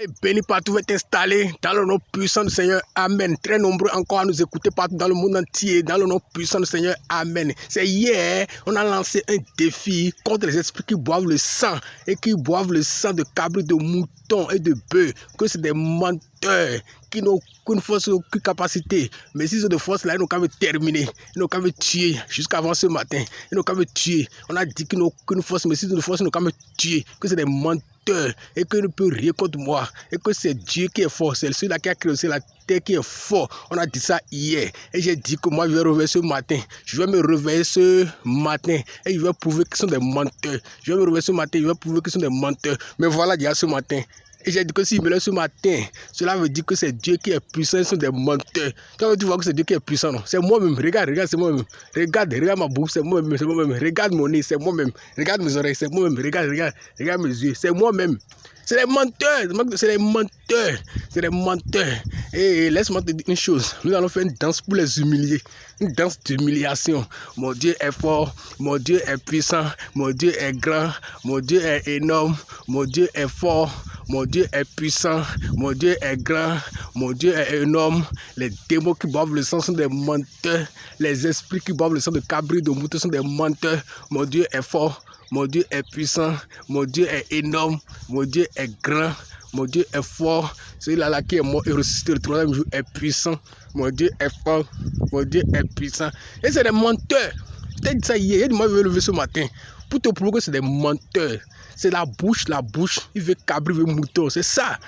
Et béni partout est installé dans le nom puissant du Seigneur. Amen. Très nombreux encore à nous écouter partout dans le monde entier. Dans le nom puissant du Seigneur. Amen. C'est hier, on a lancé un défi contre les esprits qui boivent le sang et qui boivent le sang de cabri, de mouton et de bœuf. Que c'est des menteurs qui n'ont aucune force, aucune capacité. Mais s'ils ont de force là, ils n'ont qu'à me terminer. Ils n'ont qu'à me tuer jusqu'avant ce matin. Ils n'ont qu'à me tuer. On a dit qu'ils n'ont aucune force, mais s'ils ont de force, ils n'ont qu'à me tuer. Que c'est des menteurs. Et que ne peut rien contre moi, et que c'est Dieu qui est fort, c'est celui-là qui a créé aussi la terre qui est fort. On a dit ça hier, et j'ai dit que moi je vais réveiller ce matin, je vais me réveiller ce matin, et je vais prouver qu'ils sont des menteurs. Je vais me réveiller ce matin, je vais prouver qu'ils sont des menteurs. Mais voilà déjà ce matin. Et j'ai dit que s'il me lève ce matin, cela veut dire que c'est Dieu qui est puissant, ils sont des menteurs. Quand tu vois que c'est Dieu qui est puissant, non? C'est moi-même. Regarde, c'est moi-même. Regarde ma bouche, c'est moi-même, c'est moi-même. Regarde mon nez, c'est moi-même. Regarde mes oreilles, c'est moi-même. Regarde mes yeux, c'est moi-même. C'est des menteurs, c'est des menteurs, c'est des menteurs. Et laisse-moi te dire une chose, nous allons faire une danse pour les humilier, une danse d'humiliation. Mon Dieu est fort, mon Dieu est puissant, mon Dieu est grand, mon Dieu est énorme, mon Dieu est fort, mon Dieu est puissant, mon Dieu est grand, mon Dieu est énorme. Les démons qui boivent le sang sont des menteurs, les esprits qui boivent le sang de cabri, de mouton sont des menteurs. Mon Dieu est fort. Mon Dieu est puissant, mon Dieu est énorme, mon Dieu est grand, mon Dieu est fort. Celui-là qui est mort et ressuscité le troisième jour est puissant. Mon Dieu est fort, mon Dieu est puissant. Et c'est des menteurs. Je t'ai dit ça hier, il m'a levé ce matin pour te prouver que c'est des menteurs. C'est la bouche, il veut cabri, il veut mouton, c'est ça.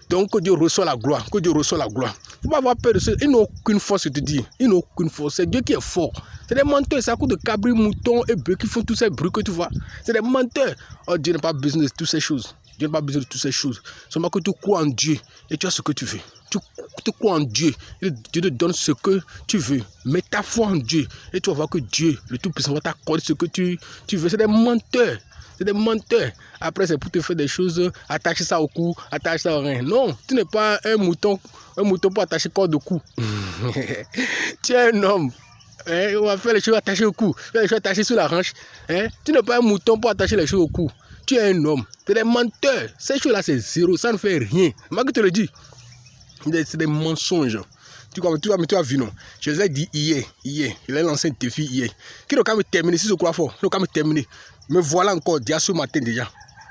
Donc que Dieu reçoit la gloire, que Dieu reçoit la gloire. Il ne faut pas avoir peur de ça. Ils n'ont aucune force, je te dis. Ils n'ont aucune force. C'est Dieu qui est fort. C'est des menteurs. C'est à cause de cabri, moutons et bœufs qui font tous ces bruits que tu vois. C'est des menteurs. Oh, Dieu n'a pas besoin de toutes ces choses. Dieu n'a pas besoin de toutes ces choses. Seulement que tu crois en Dieu et tu as ce que tu veux. Tu crois en Dieu. Et Dieu te donne ce que tu veux. Mets ta foi en Dieu. Et tu vas voir que Dieu, le Tout-Puissant, va t'accorder ce que tu veux. C'est des menteurs. C'est des menteurs. Après, c'est pour te faire des choses, attacher ça au cou, attacher ça au rein. Non, tu n'es pas un mouton pour attacher corde au cou. Tu es un homme. Hein? On va faire les choses attachées au cou, faire les choses attachées sur la hanche. Hein? Tu n'es pas un mouton pour attacher les choses au cou. Tu es un homme. C'est des menteurs. Ces choses-là, c'est zéro. Ça ne fait rien. Moi, je te le dis. C'est des mensonges. Tu as vu, non? Je les ai dit hier. Je l'ai lancé un défi hier. Qui n'a qu'à me terminer, si je crois fort, qui n'a qu'à me terminer. Me voilà encore, déjà ce matin déjà.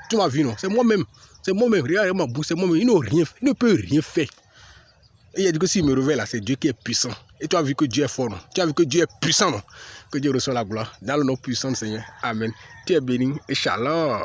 Tu m'as vu, non? C'est moi-même. C'est moi-même. Regarde ma bouche, c'est moi-même. Il ne peut rien faire. Et il a dit que s'il me réveille là, c'est Dieu qui est puissant. Et tu as vu que Dieu est fort, non? Tu as vu que Dieu est puissant, non? Que Dieu reçoit la gloire. Dans le nom puissant du Seigneur. Amen. Tu es béni et shalom.